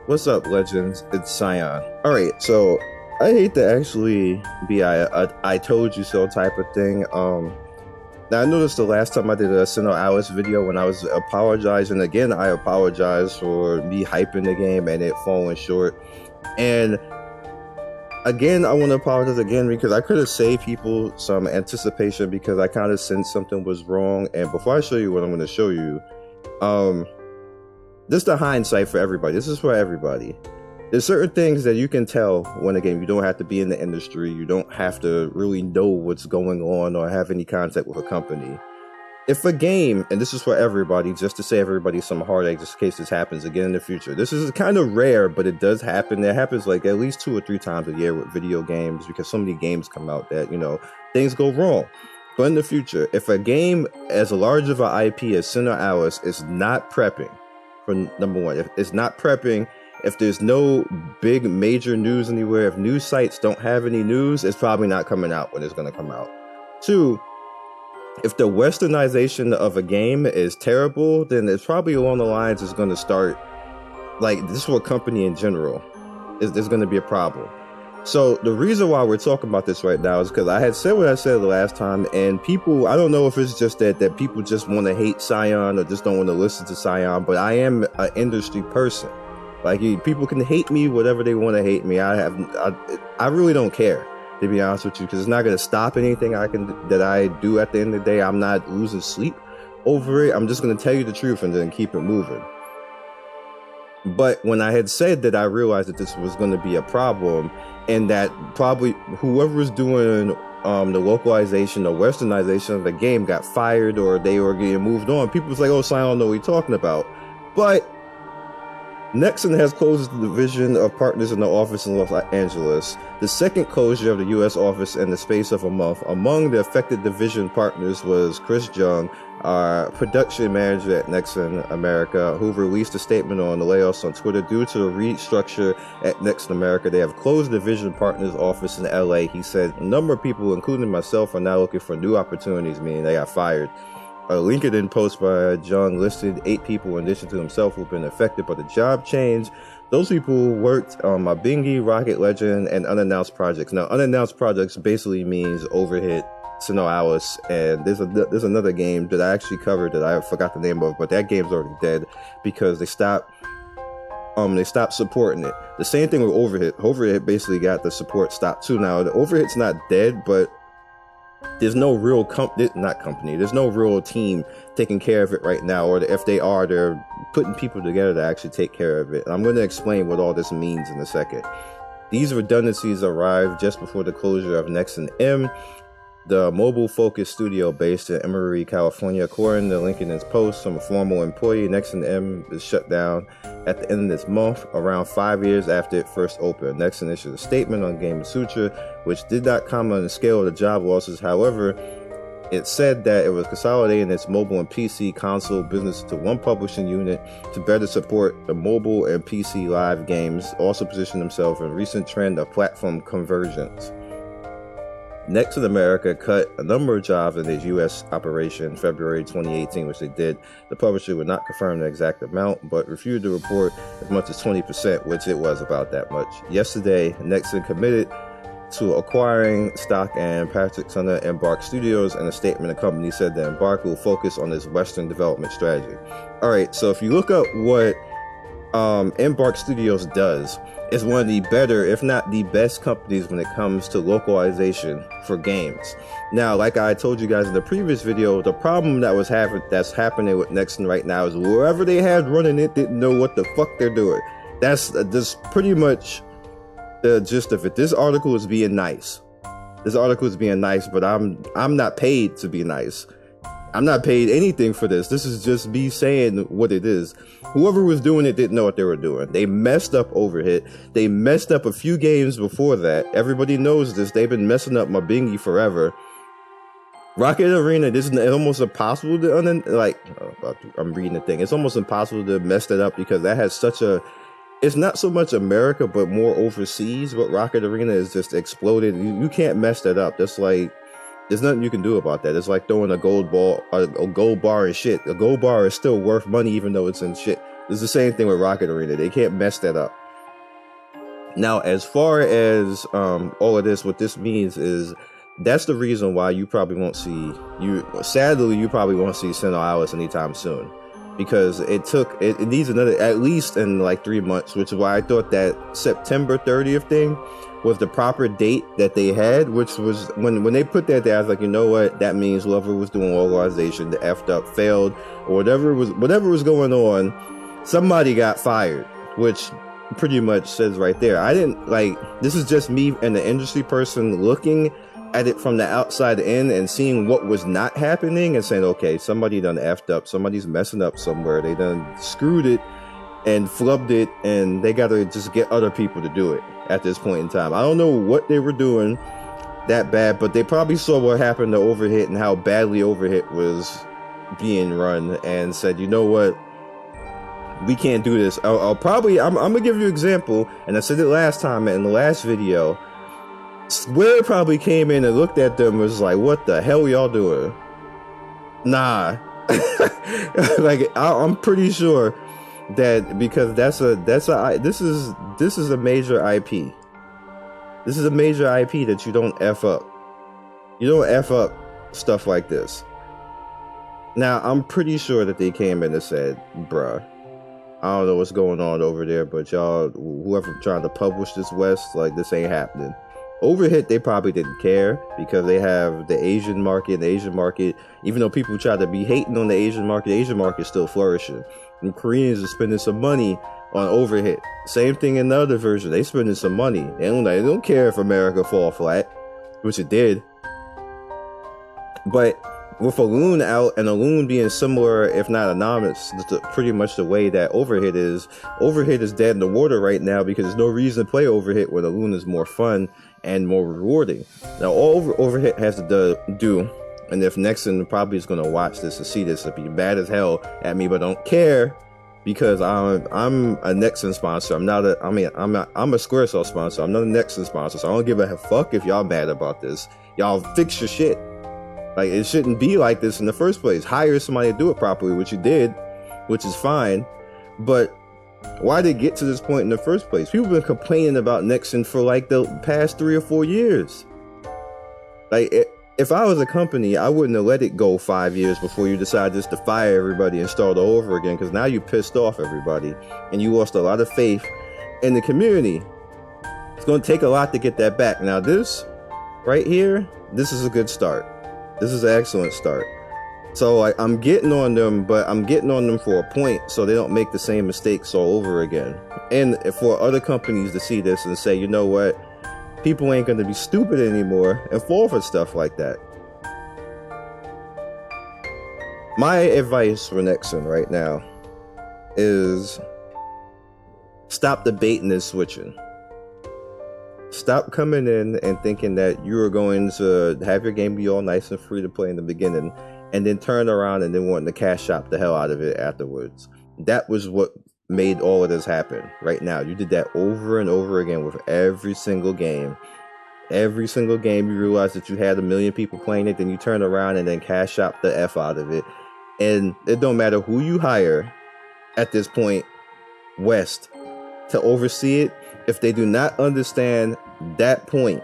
What's up, legends? It's Scion. Alright, so I hate to actually be a I told you so type of thing. Now I noticed the last time I did a SinOAlice video when I was apologizing again, I apologize for me hyping the game and it falling short. And again, I want to apologize again because I could have saved people some anticipation because I kind of sensed something was wrong. And before I show you what I'm going to show you, this is the hindsight for everybody. This is for everybody. There's certain things that you can tell when, again, you don't have to be in the industry. You don't have to really know what's going on or have any contact with a company. If a game, and this is for everybody, just to save everybody some heartache, just in case this happens again in the future. This is kind of rare, but it does happen. It happens like at least 2 or 3 times a year with video games because so many games come out that, you know, things go wrong. But in the future, if a game as large of an IP as SinOAlice is not prepping, for number one, if it's not prepping, if there's no big major news anywhere, if news sites don't have any news, it's probably not coming out when it's going to come out. 2, if the westernization of a game is terrible, then it's probably along the lines it's going to start, like, this for a company in general, there's going to be a problem. So the reason why we're talking about this right now is because I had said what I said the last time, and people, I don't know if it's just that people just want to hate Scion or just don't want to listen to Scion, but I am an industry person. Like, people can hate me, whatever they want to hate me. I really don't care, to be honest with you, because it's not going to stop anything that I do at the end of the day. I'm not losing sleep over it. I'm just going to tell you the truth and then keep it moving. But when I had said that, I realized that this was going to be a problem, and that probably whoever was doing the localization or westernization of the game got fired or they were getting moved on. People was like, oh, so I don't know what you're talking about. But Nexon has closed the division of partners in the office in Los Angeles, the second closure of the U.S. office in the space of a month. Among the affected division partners was Chris Jung, our production manager at Nexon America, who released a statement on the layoffs on Twitter. Due to the restructure at Nexon America, they have closed the division partners office in LA. He said a number of people, including myself, are now looking for new opportunities, meaning they got fired. A LinkedIn post by John listed 8 people in addition to himself who've been affected by the job change. Those people worked on Mabingi, Rocket Legend, and unannounced projects. Now, unannounced projects basically means Overhit, SinOAlice, and there's another game that I actually covered that I forgot the name of, but that game's already dead because they stopped supporting it. The same thing with Overhit. Overhit basically got the support stopped too. Now, the Overhit's not dead, but there's no real there's no real team taking care of it right now, or if they are, they're putting people together to actually take care of it. And I'm going to explain what all this means in a second. These redundancies arrived just before the closure of Nexon M, the mobile-focused studio based in Emory, California. According to LinkedIn's post, some former employee, Nexon M is shut down at the end of this month, around 5 years after it first opened. Nexon issued a statement on Game Sutra, which did not comment on the scale of the job losses. However, it said that it was consolidating its mobile and PC console business to one publishing unit to better support the mobile and PC live games, also positioned themselves in a recent trend of platform convergence. Nexon America cut a number of jobs in its U.S. operation in February 2018, which they did. The publisher would not confirm the exact amount, but refused to report as much as 20%, which it was about that much. Yesterday, Nexon committed to acquiring stock in Patrick Sunner Embark Studios. In a statement, the company said that Embark will focus on its Western development strategy. All right, so if you look up what Embark Studios does, is one of the better, if not the best companies when it comes to localization for games. Now, like I told you guys in the previous video, the problem that's happening with Nexon right now is whoever they had running it didn't know what the fuck they're doing. That's pretty much the gist of it. This article is being nice. But I'm not paid to be nice. I'm not paid anything for this. This is just me saying what it is. Whoever was doing it didn't know what they were doing. They messed up Overhit. They messed up a few games before that. Everybody knows this. They've been messing up Mabingi forever. Rocket Arena, this is almost impossible to, I'm reading the thing. It's almost impossible to mess that up because that has such a, it's not so much America, but more overseas. But Rocket Arena is just exploded. You can't mess that up. That's like There's nothing you can do about that. It's like throwing a gold bar in shit. A gold bar is still worth money even though it's in shit. It's the same thing with Rocket Arena. They can't mess that up. Now, as far as all of this, what this means is that's the reason why you probably won't see sadly you probably won't see SinOAlice anytime soon, because it needs another at least in like 3 months, which is why I thought that September 30th thing was the proper date that they had, which was when they put that there. I was like, you know what, that means whoever was doing localization, the effed up, failed, or whatever was going on, somebody got fired, which pretty much says right there. I didn't like, this is just me and the industry person looking at it from the outside in and seeing what was not happening and saying, okay, somebody done effed up, somebody's messing up somewhere, they done screwed it and flubbed it, and they gotta just get other people to do it at this point in time. I don't know what they were doing that bad, but they probably saw what happened to Overhit and how badly Overhit was being run and said, you know what, we can't do this. I'm gonna give you an example, and I said it last time in the last video. Square probably came in and looked at them and was like, what the hell y'all doing? Nah. Like, I'm pretty sure that, because this is a major IP. This is a major IP that you don't F up. You don't F up stuff like this. Now, I'm pretty sure that they came in and said, bruh, I don't know what's going on over there, but y'all, whoever trying to publish this West, like, this ain't happening. Overhit, they probably didn't care because they have the Asian market. The Asian market, even though people try to be hating on the Asian market is still flourishing. And Koreans are spending some money on Overhit. Same thing in the other version. They spending some money. They don't care if America fall flat, which it did. But with a loon out, and a loon being similar, if not anomalous, to pretty much the way that Overhit is dead in the water right now, because there's no reason to play Overhit where the loon is more fun and more rewarding. Now, all Overhit has to do, and if Nexon probably is going to watch this and see this, it'll be mad as hell at me, but don't care, because I'm a Nexon sponsor. I'm a Squaresoft sponsor. I'm not a Nexon sponsor, so I don't give a fuck if y'all mad about this. Y'all fix your shit. Like, it shouldn't be like this in the first place. Hire somebody to do it properly, which you did, which is fine. But why did it get to this point in the first place? People have been complaining about Nexon for like the past 3 or 4 years. Like, if I was a company, I wouldn't have let it go 5 years before you decide just to fire everybody and start over again, because now you pissed off everybody and you lost a lot of faith in the community. It's going to take a lot to get that back. Now, this right here, this is a good start. This is an excellent start. So I'm getting on them, but I'm getting on them for a point so they don't make the same mistakes all over again. And for other companies to see this and say, you know what, people ain't going to be stupid anymore and fall for stuff like that. My advice for Nexon right now is stop debating and switching. Stop coming in and thinking that you are going to have your game be all nice and free to play in the beginning, and then turn around and then wanting to cash shop the hell out of it afterwards. That was what made all of this happen right now. You did that over and over again with every single game. Every single game you realized that you had 1 million people playing it, then you turn around and then cash shop the F out of it. And it don't matter who you hire at this point, West, to oversee it, if they do not understand that point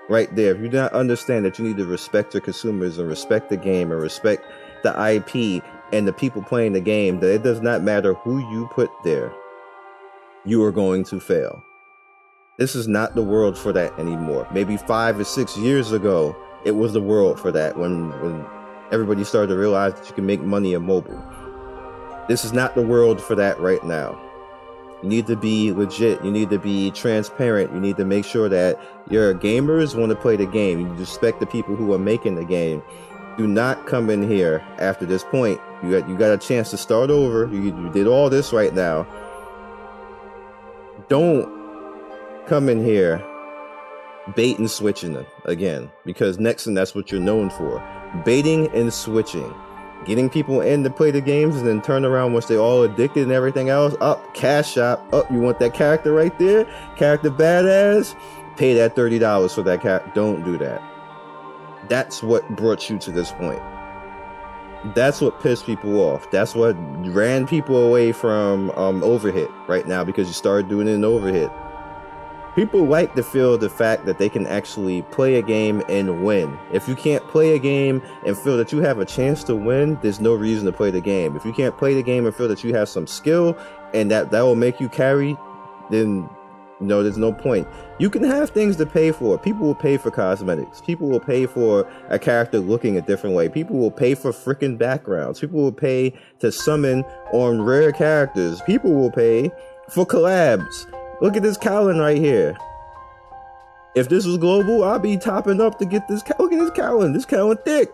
right there, if you do not understand that you need to respect your consumers and respect the game and respect the IP and the people playing the game, that it does not matter who you put there, you are going to fail. This is not the world for that anymore. Maybe 5 or 6 years ago, it was the world for that, when everybody started to realize that you can make money in mobile. This is not the world for that right now. You need to be legit. You need to be transparent. You need to make sure that your gamers want to play the game. You respect the people who are making the game. Do not come in here after this point. You got a chance to start over. You did all this right now. Don't come in here bait and switching again, because Nexon, that's what you're known for. Baiting and switching. Getting people in to play the games and then turn around once they're all addicted and everything else. Up, cash shop. Up, you want that character right there? Character badass? Pay that $30 for that character. Don't do that. That's what brought you to this point. That's what pissed people off. That's what ran people away from Overhit right now, because you started doing it in Overhit. People like to feel the fact that they can actually play a game and win. If you can't play a game and feel that you have a chance to win, there's no reason to play the game. If you can't play the game and feel that you have some skill and that will make you carry, then no, there's no point. You can have things to pay for. People will pay for cosmetics. People will pay for a character looking a different way. People will pay for freaking backgrounds. People will pay to summon on rare characters. People will pay for collabs. Look at this Cowlin right here. If this was global, I'd be topping up to get this. Look at this Cowlin. This Cowlin thick.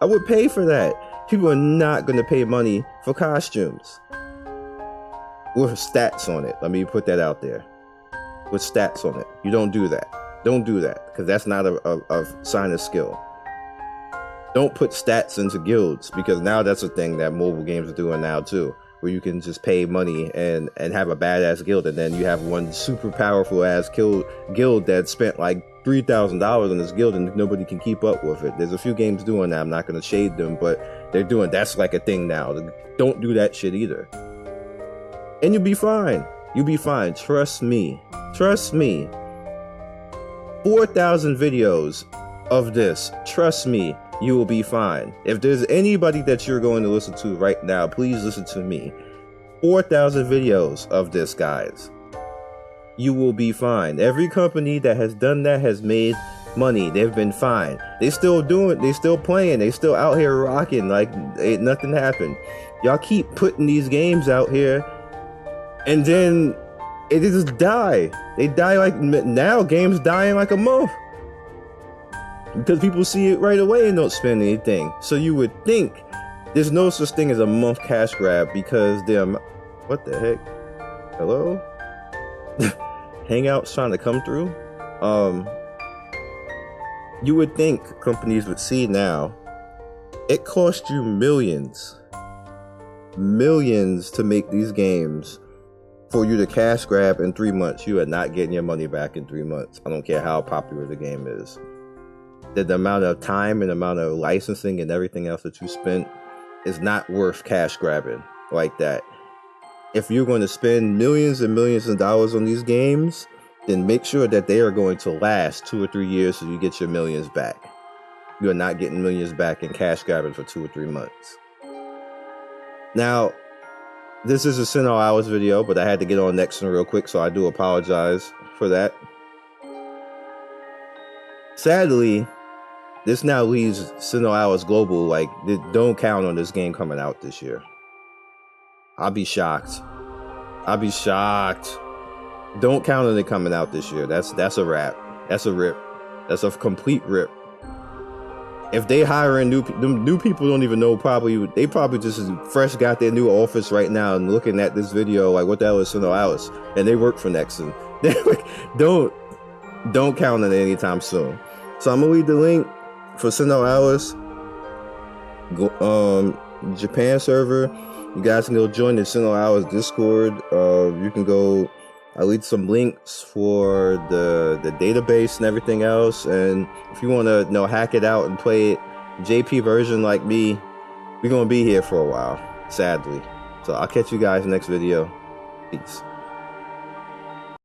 I would pay for that. People are not going to pay money for costumes with stats on it. Let me put that out there. With stats on it. You don't do that. Don't do that, because that's not a sign of skill. Don't put stats into guilds, because now that's a thing that mobile games are doing now too, where you can just pay money and have a badass guild, and then you have one super powerful ass guild that spent like $3,000 on this guild and nobody can keep up with it. There's a few games doing that. I'm not going to shade them, but they're doing, that's like a thing now. Don't do that shit either. And you'll be fine. You'll be fine. Trust me. Trust me. 4,000 videos of this. Trust me. You will be fine. If there's anybody that you're going to listen to right now, please listen to me. 4,000 videos of this, guys. You will be fine. Every company that has done that has made money. They've been fine. They still doing, they still playing, they still out here rocking like ain't nothing happened. Y'all keep putting these games out here and then it just die. They die like, now games die in like a month. Because people see it right away and don't spend anything. So you would think there's no such thing as a month cash grab, because them, what the heck? Hello? Hangouts trying to come through. You would think companies would see now. It cost you millions to make these games. For you to cash grab in 3 months, you are not getting your money back in 3 months. I don't care how popular the game is. The amount of time and amount of licensing and everything else that you spent is not worth cash grabbing like that. If you're going to spend millions and millions of dollars on these games, then make sure that they are going to last 2 or 3 years so you get your millions back. You are not getting millions back in cash grabbing for 2 or 3 months. Now, this is a SinOAlice video, but I had to get on Nexon real quick, so I do apologize for that. Sadly, this now leaves SinOAlice Global, like, don't count on this game coming out this year. I'll be shocked. I'll be shocked. Don't count on it coming out this year. That's a wrap. That's a rip. That's a complete rip. If they hiring new people, don't even know, they probably just fresh got their new office right now and looking at this video like, what the hell is SinOAlice? And they work for Nexon. Don't count on it anytime soon. So I'm gonna leave the link for SinOAlice Japan server. You guys can go join the SinOAlice Discord. You can go. I leave some links for the database and everything else. And if you want to hack it out and play it JP version like me, we're gonna be here for a while, sadly. So I'll catch you guys next video. Peace.